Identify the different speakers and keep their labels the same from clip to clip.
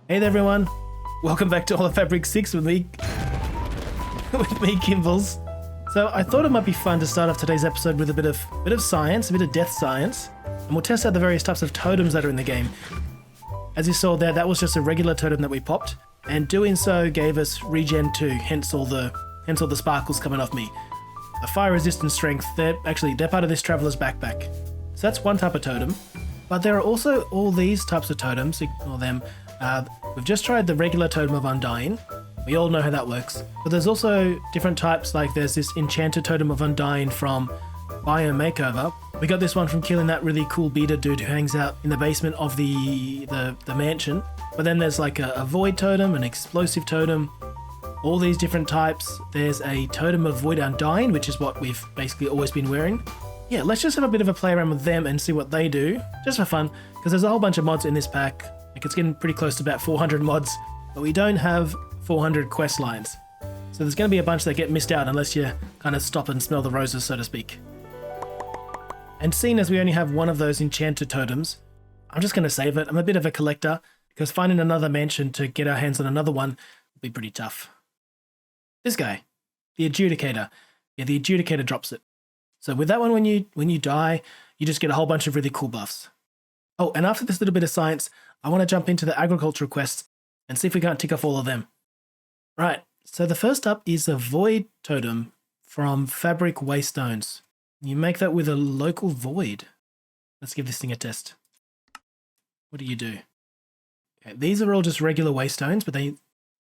Speaker 1: Hey there everyone, welcome back to All of Fabric 6 with me, kmbles. So I thought it might be fun to start off today's episode with a bit of science, a bit of death science, and we'll test out the various types of totems that are in the game. As you saw there, that was just a regular totem that we popped, and doing so gave us regen 2, hence all the sparkles coming off me. The fire resistance strength, they're part of this traveler's backpack. So that's one type of totem, but there are also all these types of totems, ignore them. We've just tried the regular totem of Undying. We all know how that works. But there's also different types, like there's this enchanted totem of Undying from Biome Makeover. We got this one from killing that really cool beater dude who hangs out in the basement of the mansion. But then there's like a void totem, an explosive totem, all these different types. There's a totem of Void Undying, which is what we've basically always been wearing. Yeah, let's just have a bit of a play around with them and see what they do, just for fun, because there's a whole bunch of mods in this pack. Like it's getting pretty close to about 400 mods, but we don't have 400 quest lines. So there's going to be a bunch that get missed out unless you kind of stop and smell the roses, so to speak. And seeing as we only have one of those enchanted totems, I'm just going to save it. I'm a bit of a collector, because finding another mansion to get our hands on another one will be pretty tough. This guy, the Adjudicator. Yeah, the Adjudicator drops it. So with that one, when you die, you just get a whole bunch of really cool buffs. Oh, and after this little bit of science, I want to jump into the agricultural quests and see if we can't tick off all of them. Right, so the first up is a Void Totem from Fabric Waystones. You make that with a local Void. Let's give this thing a test. What do you do? Okay, these are all just regular Waystones, but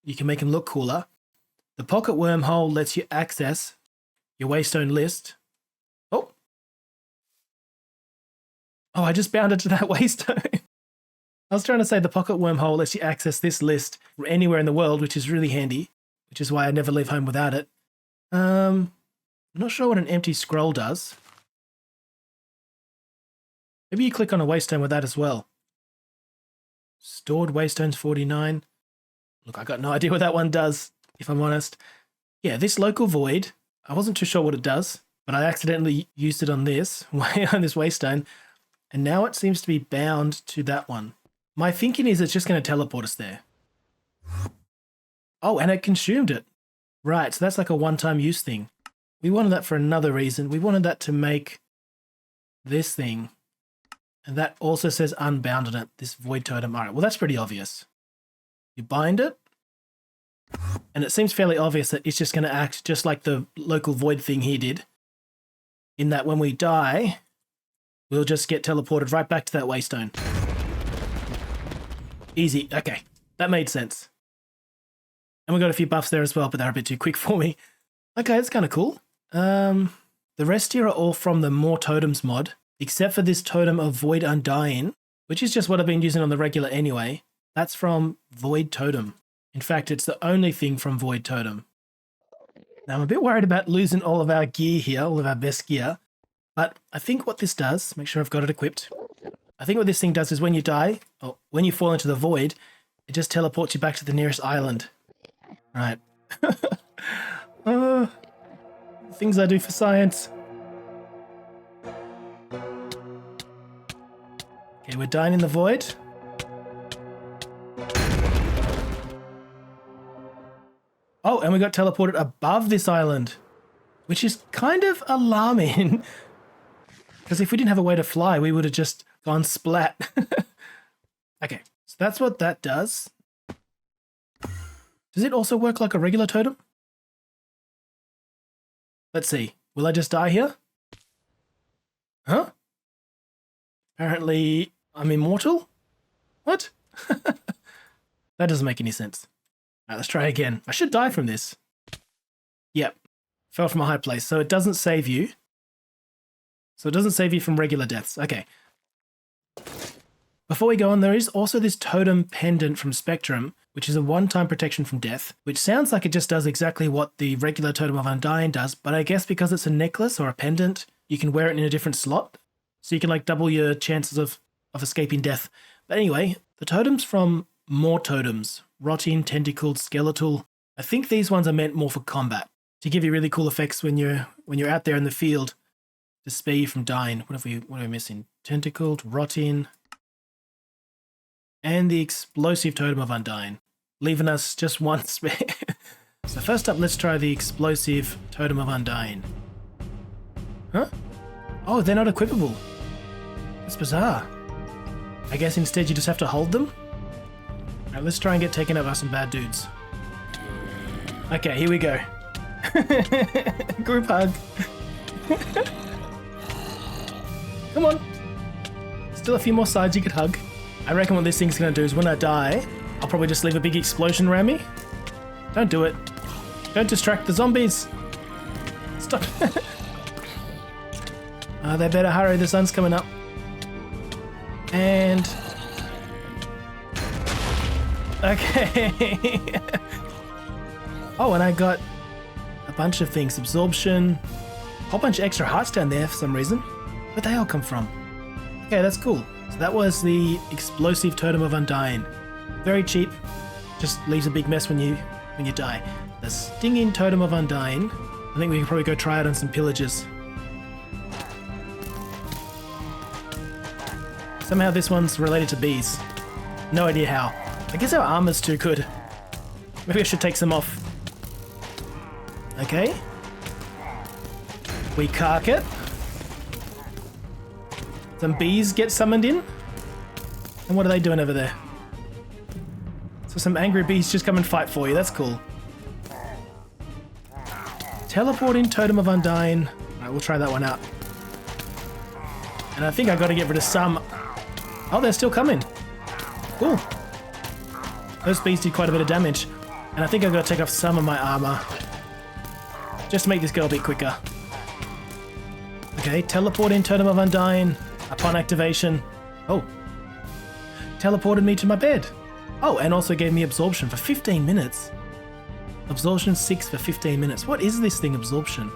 Speaker 1: you can make them look cooler. The Pocket Wormhole lets you access your Waystone list. Oh, I just bounded to that Waystone. I was trying to say the Pocket Wormhole lets you access this list anywhere in the world, which is really handy, which is why I never leave home without it. I'm not sure what an empty scroll does. Maybe you click on a Waystone with that as well. Stored Waystones 49. Look, I got no idea what that one does, if I'm honest. Yeah, this local void, I wasn't too sure what it does, but I accidentally used it on this, on this Waystone, and now it seems to be bound to that one. My thinking is it's just going to teleport us there. Oh, and it consumed it. Right, so that's like a one-time use thing. We wanted that for another reason. We wanted that to make this thing. And that also says unbound on it, this void totem. All right, well, that's pretty obvious. You bind it, and it seems fairly obvious that it's just going to act just like the local void thing he did, in that when we die, we'll just get teleported right back to that Waystone. Easy. Okay, that made sense. And we got a few buffs there as well, but they're a bit too quick for me. Okay, that's kind of cool. The rest here are all from the More Totems mod, except for this totem of Void Undying, which is just what I've been using on the regular anyway. That's from Void Totem. In fact, it's the only thing from Void Totem. Now, I'm a bit worried about losing all of our gear here, all of our best gear. But I think what this does, make sure I've got it equipped. I think what this thing does is when you die, or when you fall into the void, it just teleports you back to the nearest island. Right. Things I do for science. Okay, we're dying in the void. Oh, and we got teleported above this island, which is kind of alarming. Because if we didn't have a way to fly, we would have just gone splat. Okay, so that's what that does. Does it also work like a regular totem? Let's see. Will I just die here? Huh? Apparently, I'm immortal? What? That doesn't make any sense. All right, let's try again. I should die from this. Yep. Fell from a high place. So it doesn't save you. So it doesn't save you from regular deaths. Okay. Before we go on, there is also this totem pendant from Spectrum, which is a one-time protection from death, which sounds like it just does exactly what the regular totem of Undying does, but I guess because it's a necklace or a pendant, you can wear it in a different slot. So you can like double your chances of escaping death. But anyway, the totems from More Totems, Rotting, Tentacled, Skeletal, I think these ones are meant more for combat, to give you really cool effects when you're out there in the field to spare you from dying. What are we missing? Tentacled, Rotting, and the explosive totem of Undying, leaving us just one spare. So first up, let's try the explosive totem of Undying. Huh? Oh, they're not equipable. That's bizarre. I guess instead you just have to hold them? Alright, let's try and get taken out by some bad dudes. Okay, here we go. Group hug. Come on. Still a few more sides you could hug. I reckon what this thing's gonna do is when I die, I'll probably just leave a big explosion around me. Don't do it. Don't distract the zombies. Stop. They better hurry, the sun's coming up. And... okay. Oh, and I got a bunch of things. Absorption. A whole bunch of extra hearts down there for some reason. Where'd they all come from? Okay, that's cool. So that was the explosive totem of Undying. Very cheap. Just leaves a big mess when you die. The stinging totem of Undying. I think we can probably go try it on some pillagers. Somehow this one's related to bees. No idea how. I guess our armor's too good. Maybe I should take some off. Okay. We cark it. Some bees get summoned in. And what are they doing over there? So some angry bees just come and fight for you. That's cool. Teleporting Totem of Undying. Alright, we'll try that one out. And I think I got to get rid of some. Oh, they're still coming. Cool. Those bees did quite a bit of damage. And I think I've got to take off some of my armor. Just to make this go a bit quicker. Okay, teleporting Totem of Undying. Upon activation. Oh. Teleported me to my bed. Oh, and also gave me absorption for 15 minutes. Absorption 6 for 15 minutes. What is this thing, absorption?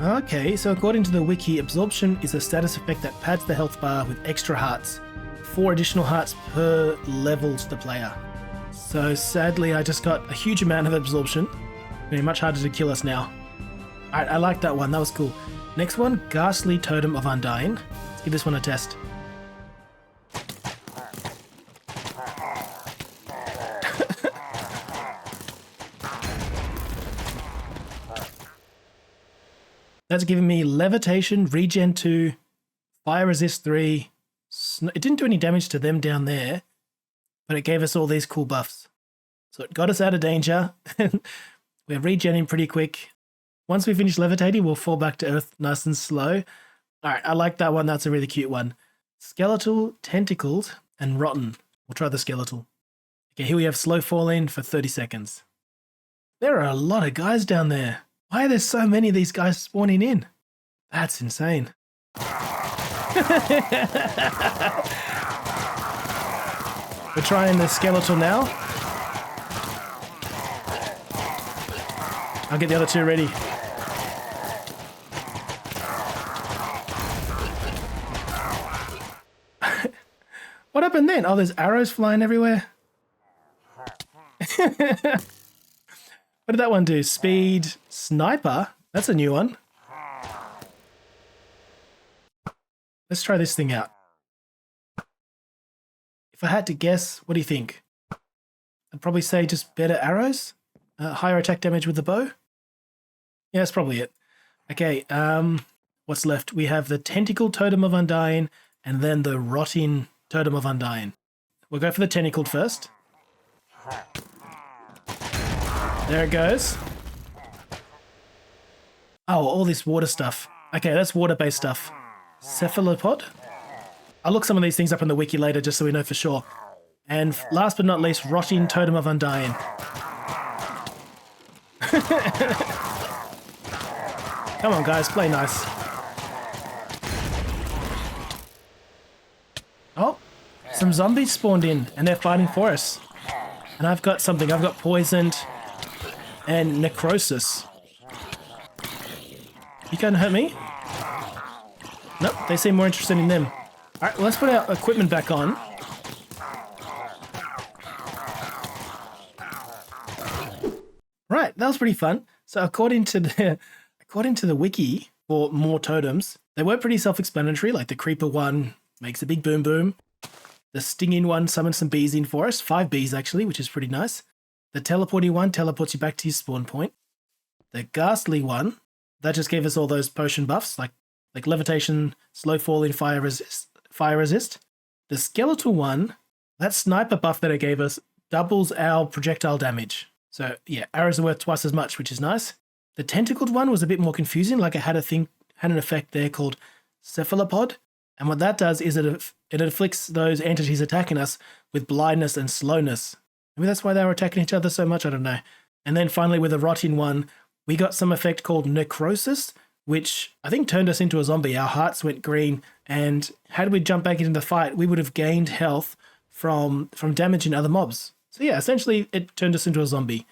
Speaker 1: Okay, so according to the wiki, absorption is a status effect that pads the health bar with extra hearts. 4 additional hearts per level to the player. So sadly, I just got a huge amount of absorption. It's going to be much harder to kill us now. Alright, I like that one. That was cool. Next one, Ghastly Totem of Undying. Let's give this one a test. That's giving me Levitation, Regen 2, Fire Resist 3. It didn't do any damage to them down there, but it gave us all these cool buffs. So it got us out of danger. We're regenning pretty quick. Once we finish levitating, we'll fall back to Earth nice and slow. Alright, I like that one. That's a really cute one. Skeletal, Tentacled, and Rotten. We'll try the Skeletal. Okay, here we have Slow Falling for 30 seconds. There are a lot of guys down there. Why are there so many of these guys spawning in? That's insane. We're trying the Skeletal now. I'll get the other two ready. What happened then? Oh, there's arrows flying everywhere. What did that one do? Speed, Sniper? That's a new one. Let's try this thing out. If I had to guess, what do you think? I'd probably say just better arrows? Higher attack damage with the bow? Yeah, that's probably it. Okay, what's left? We have the Tentacle Totem of Undying and then the Rotting Totem of Undying. We'll go for the Tentacled first. There it goes. Oh, all this water stuff. Okay, that's water-based stuff. Cephalopod? I'll look some of these things up on the wiki later just so we know for sure. And last but not least, Rotting Totem of Undying. Come on, guys, play nice. Oh, some zombies spawned in and they're fighting for us. And I've got something. I've got Poisoned and Necrosis. You can't hurt me? Nope, they seem more interested in them. Alright, well, let's put our equipment back on. Right, that was pretty fun. So according to the wiki for more totems, they were pretty self-explanatory, like the creeper one makes a big boom boom. The stinging one summons some bees in for us, 5 bees actually, which is pretty nice. The teleporting one teleports you back to your spawn point. The ghastly one, that just gave us all those potion buffs, like levitation, slow falling, fire resist. The skeletal one, that sniper buff that it gave us doubles our projectile damage. So yeah, arrows are worth twice as much, which is nice. The tentacled one was a bit more confusing, like it had an effect there called cephalopod. And what that does is it afflicts those entities attacking us with blindness and slowness. Maybe that's why they were attacking each other so much, I don't know. And then finally with the rotting one, we got some effect called necrosis, which I think turned us into a zombie. Our hearts went green, and had we jumped back into the fight, we would have gained health from damaging other mobs. So yeah, essentially it turned us into a zombie.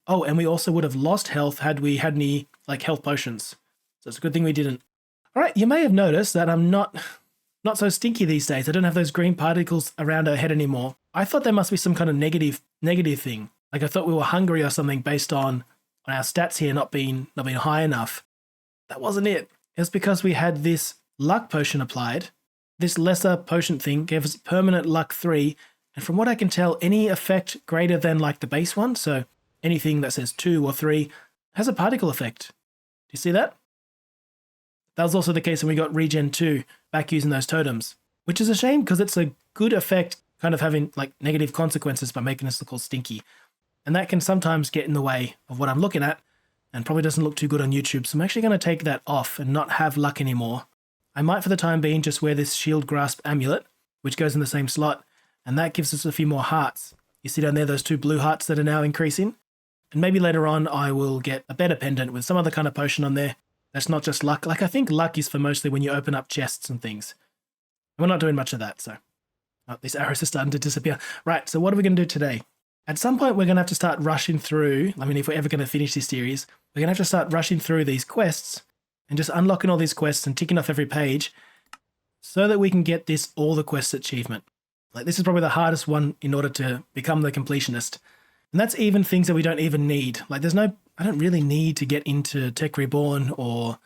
Speaker 1: Oh, and we also would have lost health had we had any health potions. So it's a good thing we didn't. All right, you may have noticed that I'm not so stinky these days. I don't have those green particles around our head anymore. I thought there must be some kind of negative thing. Like I thought we were hungry or something based on our stats here not being high enough. That wasn't it. It was because we had this luck potion applied. This lesser potion thing gave us permanent luck 3. And from what I can tell, any effect greater than the base one, so anything that says 2 or 3, has a particle effect. Do you see that? That was also the case when we got regen 2 back using those totems, which is a shame because it's a good effect kind of having negative consequences by making us look all stinky. And that can sometimes get in the way of what I'm looking at and probably doesn't look too good on YouTube. So I'm actually going to take that off and not have luck anymore. I might for the time being just wear this shield grasp amulet, which goes in the same slot, and that gives us a few more hearts. You see down there those 2 blue hearts that are now increasing? And maybe later on I will get a better pendant with some other kind of potion on there. That's not just luck. I think luck is for mostly when you open up chests and things. We're not doing much of that, so. Oh, these arrows are starting to disappear. Right, so what are we going to do today? At some point, we're going to have to start rushing through. I mean, if we're ever going to finish this series, we're going to have to start rushing through these quests and just unlocking all these quests and ticking off every page so that we can get this all the quests achievement. This is probably the hardest one in order to become the completionist. And that's even things that we don't even need. I don't really need to get into Tech Reborn or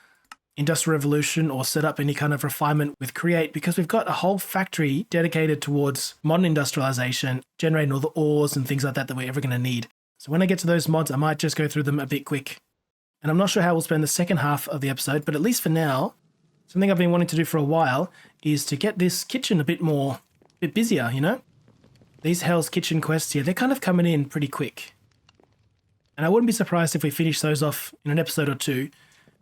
Speaker 1: Industrial Revolution or set up any kind of refinement with Create because we've got a whole factory dedicated towards modern industrialization, generating all the ores and things like that we're ever going to need. So when I get to those mods, I might just go through them a bit quick. And I'm not sure how we'll spend the second half of the episode, but at least for now, something I've been wanting to do for a while is to get this kitchen a bit busier, you know? These Hell's Kitchen quests here, they're kind of coming in pretty quick. And I wouldn't be surprised if we finish those off in an episode or 2,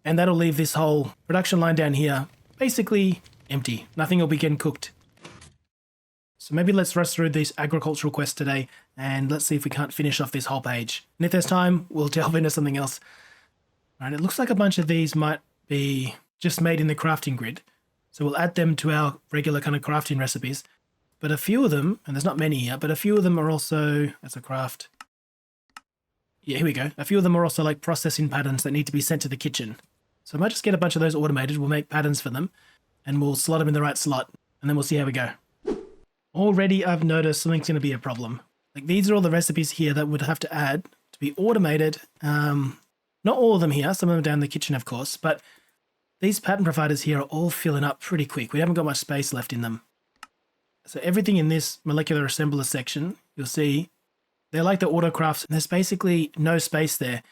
Speaker 1: and that'll leave this whole production line down here basically empty. Nothing will be getting cooked. So maybe let's rush through these agricultural quests today, and let's see if we can't finish off this whole page. And if there's time, we'll delve into something else. All right, it looks like a bunch of these might be just made in the crafting grid. So we'll add them to our regular kind of crafting recipes. But a few of them, and there's not many here, but a few of them are also, that's a craft. Yeah, here we go. A few of them are also processing patterns that need to be sent to the kitchen. So I might just get a bunch of those automated. We'll make patterns for them and we'll slot them in the right slot and then we'll see how we go. Already I've noticed something's going to be a problem. These are all the recipes here that would have to add to be automated. Not all of them here, some of them down in the kitchen, of course, but these pattern providers here are all filling up pretty quick. We haven't got much space left in them. So everything in this molecular assembler section, you'll see, they're like the autocrafts, and there's basically no space there.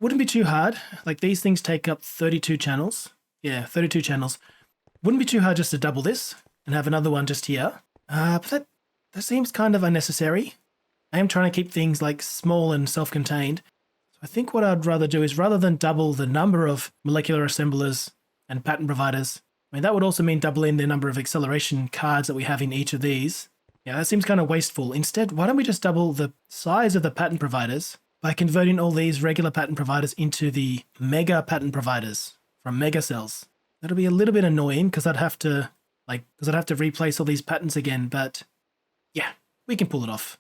Speaker 1: Wouldn't be too hard. These things take up 32 channels. Yeah, 32 channels. Wouldn't be too hard just to double this and have another one just here. But that seems kind of unnecessary. I am trying to keep things small and self-contained. So I think what I'd rather do is rather than double the number of molecular assemblers and pattern providers, that would also mean doubling the number of acceleration cards that we have in each of these. Yeah, that seems kind of wasteful. Instead, why don't we just double the size of the pattern providers by converting all these regular pattern providers into the mega pattern providers from mega cells. That'll be a little bit annoying because I'd have to replace all these patterns again, but yeah, we can pull it off.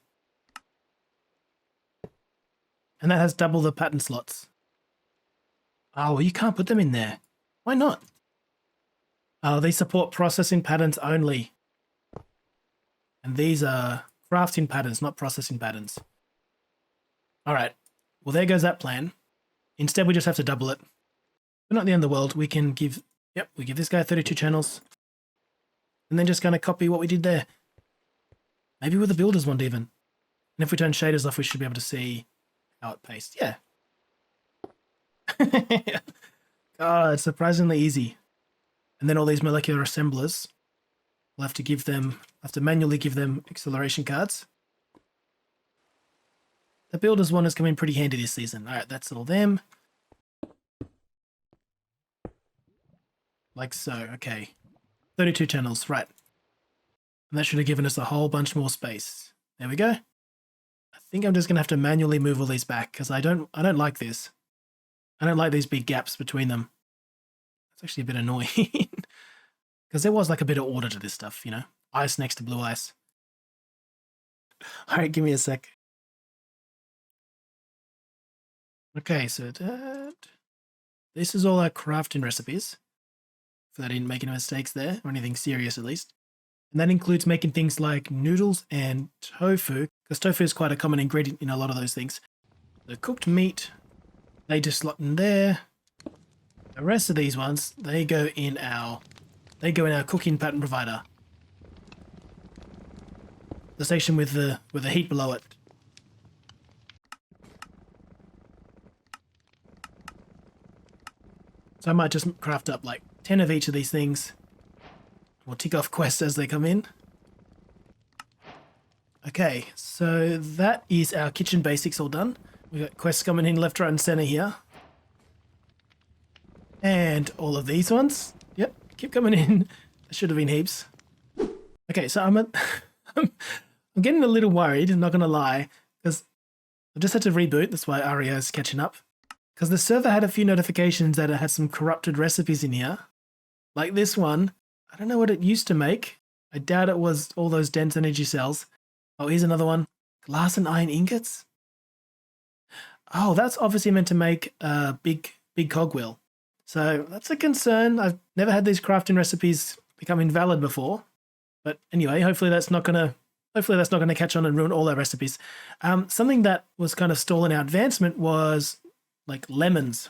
Speaker 1: And that has double the pattern slots. Oh, well, you can't put them in there. Why not? Oh, they support processing patterns only. And these are crafting patterns, not processing patterns. All right. Well, there goes that plan. Instead, we just have to double it. But not the end of the world. We can give, we give this guy 32 channels. And then just kind of copy what we did there. Maybe with the builders one even. And if we turn shaders off, we should be able to see how it pastes. Yeah. God, it's surprisingly easy. And then all these molecular assemblers, we'll have to manually give them acceleration cards. The builders one has come in pretty handy this season. All right, that's all them. Like so, okay. 32 channels, right. And that should have given us a whole bunch more space. There we go. I think I'm just gonna have to manually move all these back because I don't like this. I don't like these big gaps between them. It's actually a bit annoying. Because there was like a bit of order to this stuff, you know? Ice next to blue ice. All right, give me a sec. Okay, so this is all our crafting recipes. So I didn't make any mistakes there, or anything serious at least. And that includes making things like noodles and tofu, because tofu is quite a common ingredient in a lot of those things. The cooked meat, they just slot in there. The rest of these ones, they go in our cooking pattern provider. The station with the heat below it. So I might just craft up like 10 of each of these things. We'll tick off quests as they come in. Okay, so that is our kitchen basics all done. We've got quests coming in left, right, and center here. And all of these ones. Yep, keep coming in. There should have been heaps. Okay, so I'm getting a little worried, I'm not going to lie, because I just had to reboot. That's why Aria is catching up. Because the server had a few notifications that it had some corrupted recipes in here. Like this one. I don't know what it used to make. I doubt it was all those dense energy cells. Oh, here's another one. Glass and iron ingots? Oh, that's obviously meant to make a big cogwheel. So that's a concern. I've never had these crafting recipes become invalid before. But anyway, hopefully that's not gonna catch on and ruin all our recipes. Something that was kind of stalling our advancement was like lemons.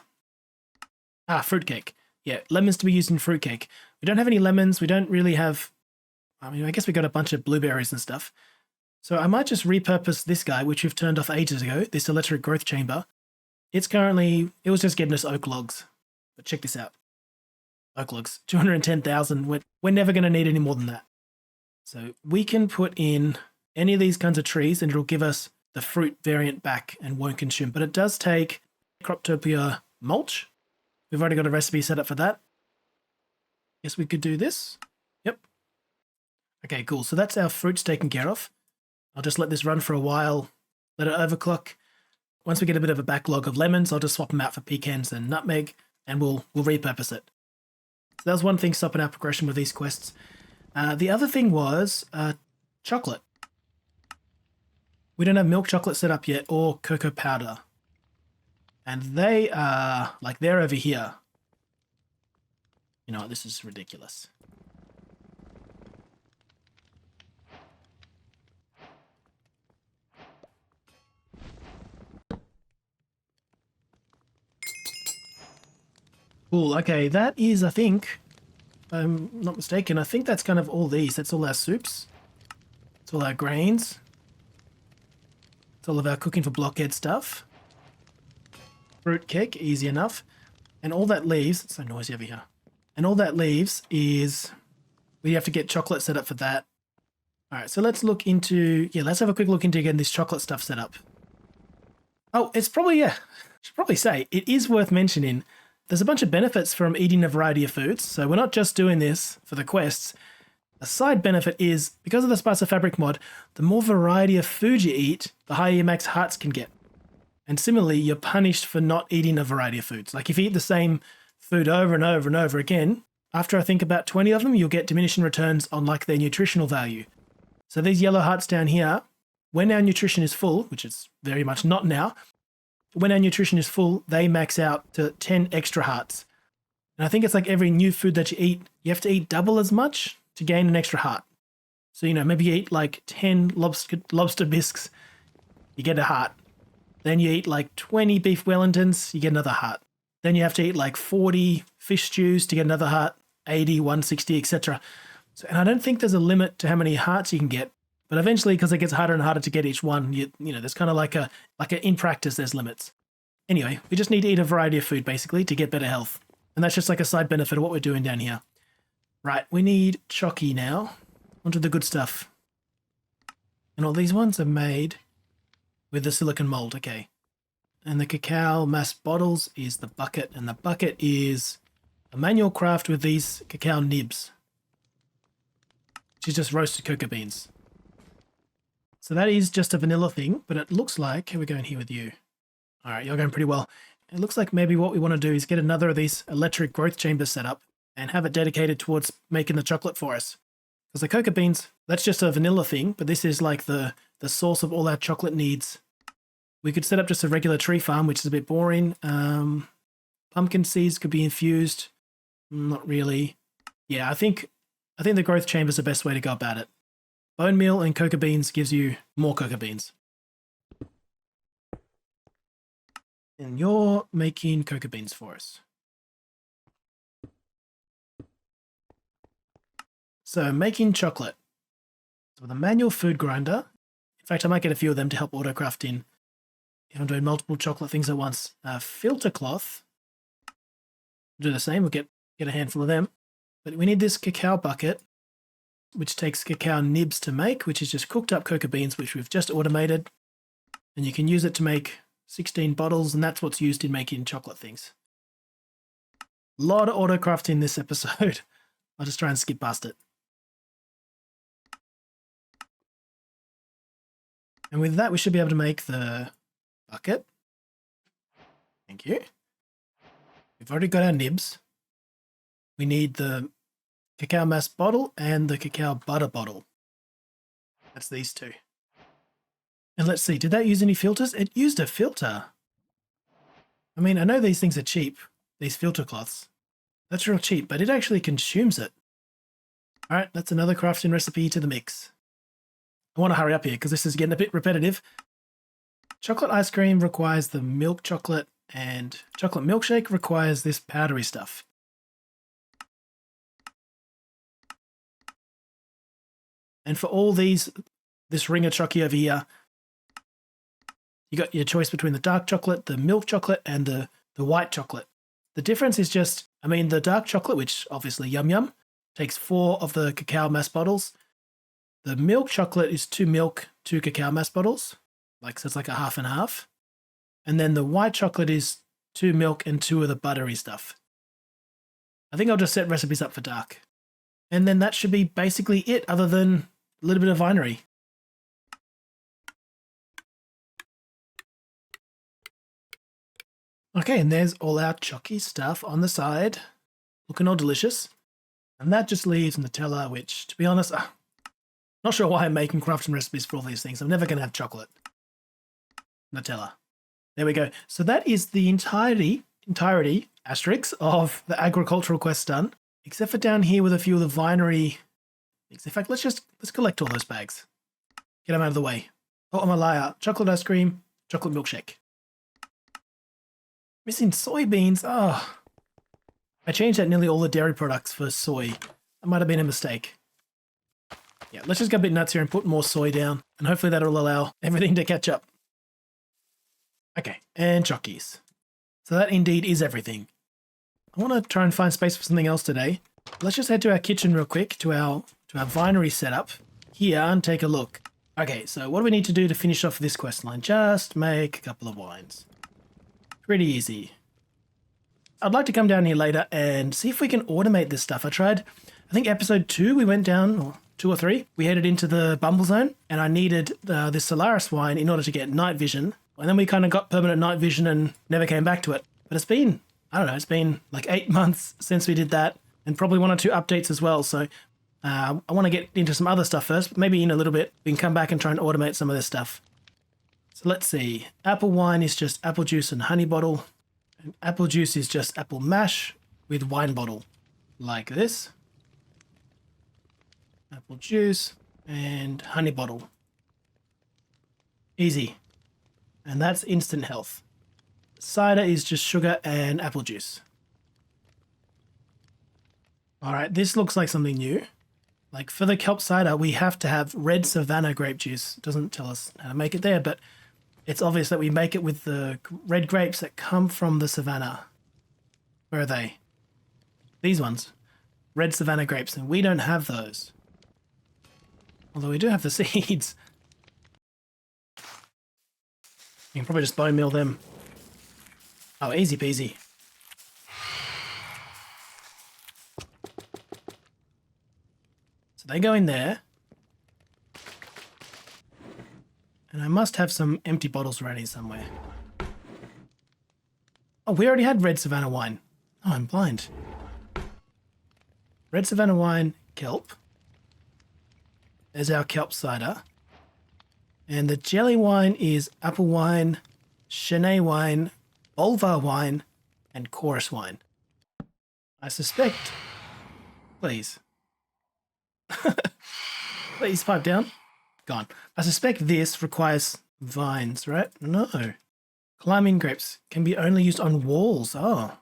Speaker 1: Fruitcake. Yeah, lemons to be used in fruitcake. We don't have any lemons. We don't really have... I mean, I guess we got a bunch of blueberries and stuff. So I might just repurpose this guy, which we've turned off ages ago, this electric growth chamber. It was just getting us oak logs. But check this out. Oak logs, 210,000. We're never going to need any more than that. So we can put in any of these kinds of trees and it'll give us the fruit variant back and won't consume. But it does take Croptopia mulch. We've already got a recipe set up for that. Guess we could do this. Yep. Okay, cool. So that's our fruits taken care of. I'll just let this run for a while, let it overclock. Once we get a bit of a backlog of lemons, I'll just swap them out for pecans and nutmeg, and we'll repurpose it. So that was one thing stopping our progression with these quests. The other thing was chocolate. We don't have milk chocolate set up yet, or cocoa powder. And they are, like, they're over here. You know what, this is ridiculous. Cool, okay, that is, I think, if I'm not mistaken, I think that's kind of all these. That's all our soups. That's all our grains. That's all of our cooking for blockhead stuff. Fruit cake, easy enough. And all that leaves, it's so noisy over here. And all that leaves is we have to get chocolate set up for that. All right, so let's look into, let's have a quick look into getting this chocolate stuff set up. Oh, it's probably, I should probably say, it is worth mentioning. There's a bunch of benefits from eating a variety of foods. So we're not just doing this for the quests. A side benefit is, because of the Spice of Fabric mod, the more variety of food you eat, the higher your max hearts can get. And similarly, you're punished for not eating a variety of foods. Like if you eat the same food over and over and over again, after I think about 20 of them, you'll get diminishing returns on like their nutritional value. So these yellow hearts down here, when our nutrition is full, which it's very much not now, when our nutrition is full, they max out to 10 extra hearts. And I think it's like every new food that you eat, you have to eat double as much to gain an extra heart. So, you know, maybe you eat like 10 lobster bisques, you get a heart. Then you eat like 20 beef Wellingtons, you get another heart. Then you have to eat like 40 fish stews to get another heart, 80, 160, etc. So, and I don't think there's a limit to how many hearts you can get, But eventually, because it gets harder and harder to get each one, you know, there's kind of like a in practice, there's limits. Anyway, we just need to eat a variety of food, basically, to get better health. And that's just like a side benefit of what we're doing down here. Right, we need chocky now. Onto the good stuff. And all these ones are made with the silicon mold, okay. And the cacao mass bottles is the bucket, and the bucket is a manual craft with these cacao nibs, which is just roasted cocoa beans. So that is just a vanilla thing, but it looks like, how are we going here with you? All right, you're going pretty well. It looks like maybe what we want to do is get another of these electric growth chambers set up and have it dedicated towards making the chocolate for us. Because the cocoa beans, that's just a vanilla thing, but this is like the source of all our chocolate needs. We could set up just a regular tree farm, which is a bit boring. Pumpkin seeds could be infused. Not really. Yeah, I think the growth chamber is the best way to go about it. Bone meal and cocoa beans gives you more cocoa beans. And you're making cocoa beans for us. So making chocolate. So with a manual food grinder, in fact, I might get a few of them to help autocraft in if I'm doing multiple chocolate things at once. Filter cloth. Do the same, we'll get a handful of them. But we need this cacao bucket, which takes cacao nibs to make, which is just cooked up cocoa beans, which we've just automated. And you can use it to make 16 bottles, and that's what's used in making chocolate things. A lot of autocrafting this episode. I'll just try and skip past it. And with that, we should be able to make the bucket. Thank you. We've already got our nibs. We need the cacao mass bottle and the cacao butter bottle. That's these two. And let's see, did that use any filters? It used a filter. I mean, I know these things are cheap, these filter cloths. That's real cheap, but it actually consumes it. All right, that's another crafting recipe to the mix. I want to hurry up here because this is getting a bit repetitive. Chocolate ice cream requires the milk chocolate, and chocolate milkshake requires this powdery stuff. And for all these, this ring of chocolate over here, you got your choice between the dark chocolate, the milk chocolate, and the white chocolate. The difference is just, I mean, the dark chocolate, which obviously yum yum, takes 4 of the cacao mass bottles. The milk chocolate is 2 milk, 2 cacao mass bottles. So it's like a half and half. And then the white chocolate is 2 milk and 2 of the buttery stuff. I think I'll just set recipes up for dark. And then that should be basically it, other than a little bit of Vinery. Okay, and there's all our chocky stuff on the side, looking all delicious. And that just leaves Nutella, which, to be honest, not sure why I'm making crafting recipes for all these things. I'm never going to have chocolate. Nutella. There we go. So that is the entirety, asterisk, of the agricultural quest done, except for down here with a few of the Vinery things. In fact, let's collect all those bags. Get them out of the way. Oh, I'm a liar. Chocolate ice cream, chocolate milkshake. Missing soybeans. Oh, I changed out nearly all the dairy products for soy. That might have been a mistake. Yeah, let's just go a bit nuts here and put more soy down, and hopefully that'll allow everything to catch up. Okay, and chockies. So that indeed is everything. I want to try and find space for something else today. Let's just head to our kitchen real quick, to our Vinery setup here, and take a look. Okay, so what do we need to do to finish off this quest line? Just make a couple of wines. Pretty easy. I'd like to come down here later and see if we can automate this stuff. I think episode 2 we went down, or 2 or 3, we headed into the Bumble Zone, and I needed this Solaris wine in order to get night vision. And then we kind of got permanent night vision and never came back to it. But it's been, I don't know, it's been like 8 months since we did that, and probably 1 or 2 updates as well. So I want to get into some other stuff first. But maybe in a little bit we can come back and try and automate some of this stuff. So let's see. Apple wine is just apple juice and honey bottle. And apple juice is just apple mash with wine bottle. Like this. Apple juice and honey bottle. Easy. And that's instant health. Cider is just sugar and apple juice. Alright, this looks like something new. Like for the kelp cider, we have to have red savannah grape juice. It doesn't tell us how to make it there, but it's obvious that we make it with the red grapes that come from the savannah. Where are they? These ones. Red savannah grapes, and we don't have those. Although we do have the seeds. You can probably just bone meal them. Oh, easy peasy. So they go in there. And I must have some empty bottles around here somewhere. Oh, we already had red savannah wine. Oh, I'm blind. Red savannah wine, kelp. There's our kelp cider. And the jelly wine is apple wine, Chardonnay wine, Bolvar wine, and chorus wine. I suspect... Please. Please pipe down. Gone. I suspect this requires vines, right? No. Climbing grapes can be only used on walls. Oh.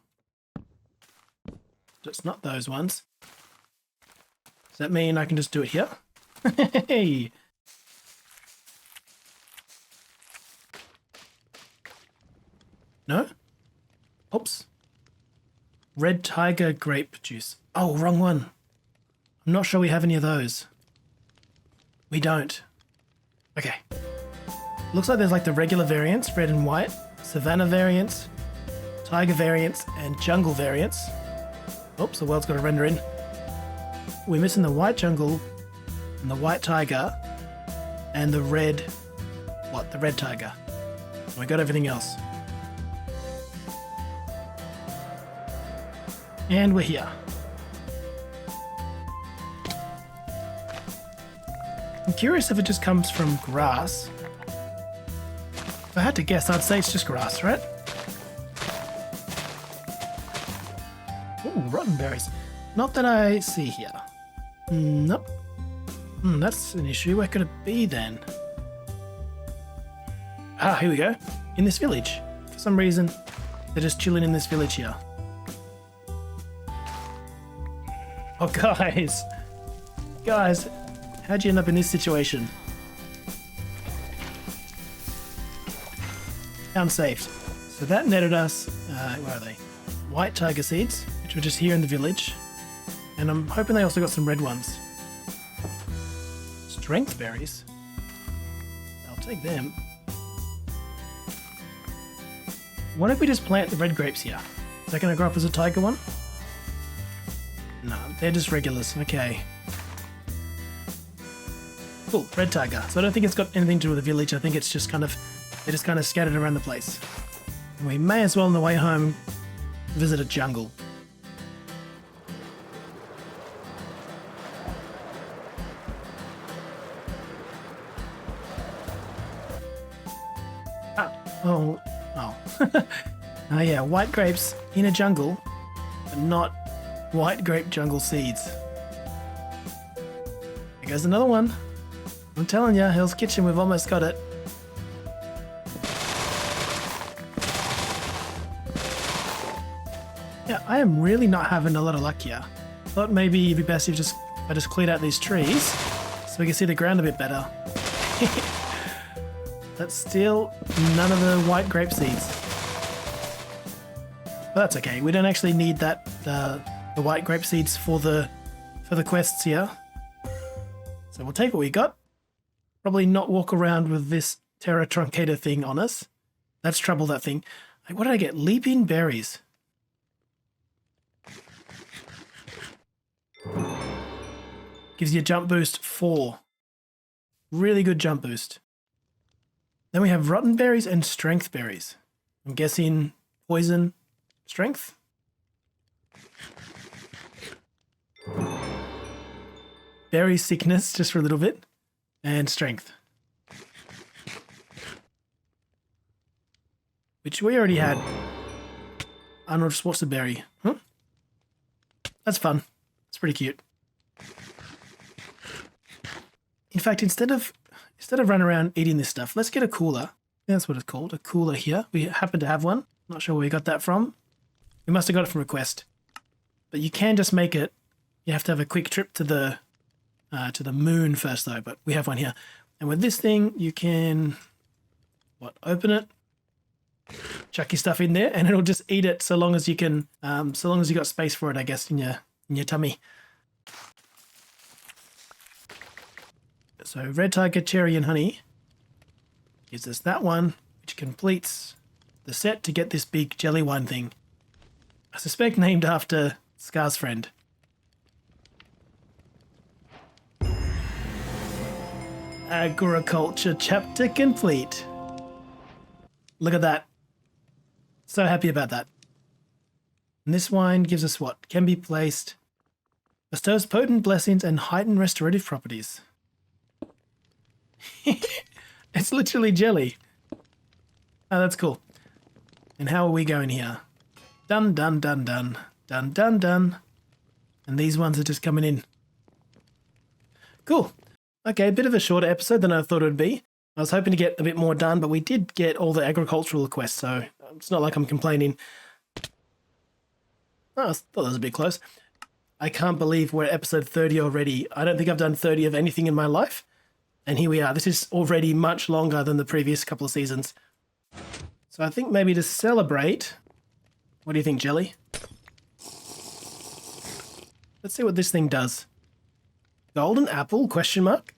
Speaker 1: So it's not those ones. Does that mean I can just do it here? Hey. No? Oops. Red tiger grape juice. Oh, wrong one. I'm not sure we have any of those. We don't. Okay. Looks like there's like the regular variants, red and white, savannah variants, tiger variants, and jungle variants. Oops, the world's got to render in. We're missing the white jungle and the white tiger and the red... What? The red tiger. We got everything else. And we're here. I'm curious if it just comes from grass. If I had to guess, I'd say it's just grass, right? Ooh, rotten berries. Not that I see here. Nope. That's an issue. Where could it be then? Ah, here we go. In this village. For some reason, they're just chilling in this village here. Oh, guys. Guys, how'd you end up in this situation? Unsaved. So that netted us, where are they? White tiger seeds, which were just here in the village. And I'm hoping they also got some red ones. Strength berries? I'll take them. What if we just plant the red grapes here? Is that going to grow up as a tiger one? No, they're just regulars. Okay. Cool, red tiger. So I don't think it's got anything to do with the village. I think it's just kind of, they're just kind of scattered around the place. And we may as well on the way home visit a jungle. Oh. Oh yeah, white grapes in a jungle, but not white grape jungle seeds. There goes another one. I'm telling ya, Hell's Kitchen, we've almost got it. Yeah, I am really not having a lot of luck here. Thought maybe it'd be best if I just cleared out these trees so we can see the ground a bit better. That's still none of the white grape seeds. But that's okay. We don't actually need that the white grape seeds for the quests here. So we'll take what we got. Probably not walk around with this Terra Truncator thing on us. That's trouble, that thing. Like, what did I get? Leaping berries. Gives you a jump boost 4. Really good jump boost. Then we have rotten berries and strength berries. I'm guessing poison, strength. Berry sickness, just for a little bit, and strength. Which we already had. Arnold Schwarzenberry. Huh? That's fun. It's pretty cute. In fact, instead of running around eating this stuff, let's get a cooler. That's what it's called, a cooler here. We happen to have one. Not sure where we got that from. We must have got it from a quest. But you can just make it. You have to have a quick trip to the to the moon first though, but we have one here. And with this thing, you can, open it, chuck your stuff in there, and it'll just eat it so long as you can, so long as you got space for it, I guess, in your tummy. So red tiger, cherry, and honey gives us that one, which completes the set to get this big jelly wine thing. I suspect named after Scar's friend. Agriculture chapter complete. Look at that. So happy about that. And this wine gives us what? Can be placed. Bestows potent blessings and heightened restorative properties. It's literally jelly. Oh, that's cool. And how are we going here? Done, done, done, done. Done, done, done. And these ones are just coming in. Cool. Okay, a bit of a shorter episode than I thought it would be. I was hoping to get a bit more done, but we did get all the agricultural quests, so it's not like I'm complaining. Oh, I thought that was a bit close. I can't believe we're at episode 30 already. I don't think I've done 30 of anything in my life. And here we are. This is already much longer than the previous couple of seasons. So I think maybe to celebrate... What do you think, Jelly? Let's see what this thing does. Golden apple, question mark?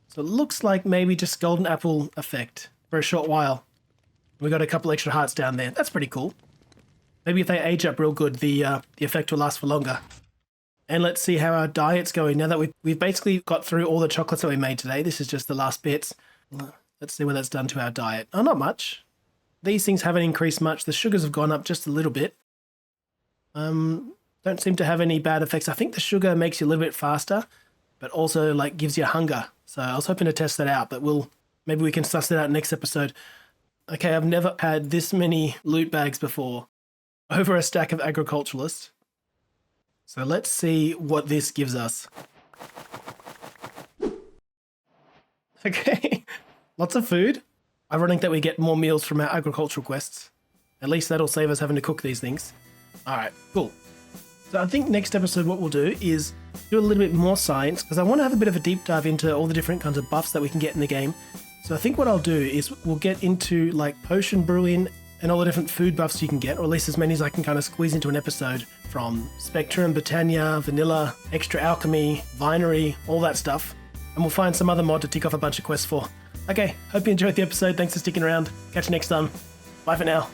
Speaker 1: So it looks like maybe just golden apple effect for a short while. We got a couple extra hearts down there. That's pretty cool. Maybe if they age up real good, the effect will last for longer. And let's see how our diet's going. Now that we've basically got through all the chocolates that we made today, this is just the last bits. Let's see what that's done to our diet. Oh, not much. These things haven't increased much. The sugars have gone up just a little bit. Don't seem to have any bad effects. I think the sugar makes you a little bit faster, but also like gives you hunger. So I was hoping to test that out, but maybe we can suss it out next episode. Okay, I've never had this many loot bags before. Over a stack of Agriculturalist. So let's see what this gives us. Okay, lots of food. Ironic that we get more meals from our agricultural quests. At least that'll save us having to cook these things. All right, cool. So I think next episode what we'll do is do a little bit more science, because I want to have a bit of a deep dive into all the different kinds of buffs that we can get in the game. So I think what I'll do is we'll get into like potion brewing and all the different food buffs you can get, or at least as many as I can kind of squeeze into an episode, from Spectrum, Botania, Vanilla, Extra Alchemy, Vinery, all that stuff. And we'll find some other mod to tick off a bunch of quests for. Okay, hope you enjoyed the episode. Thanks for sticking around. Catch you next time. Bye for now.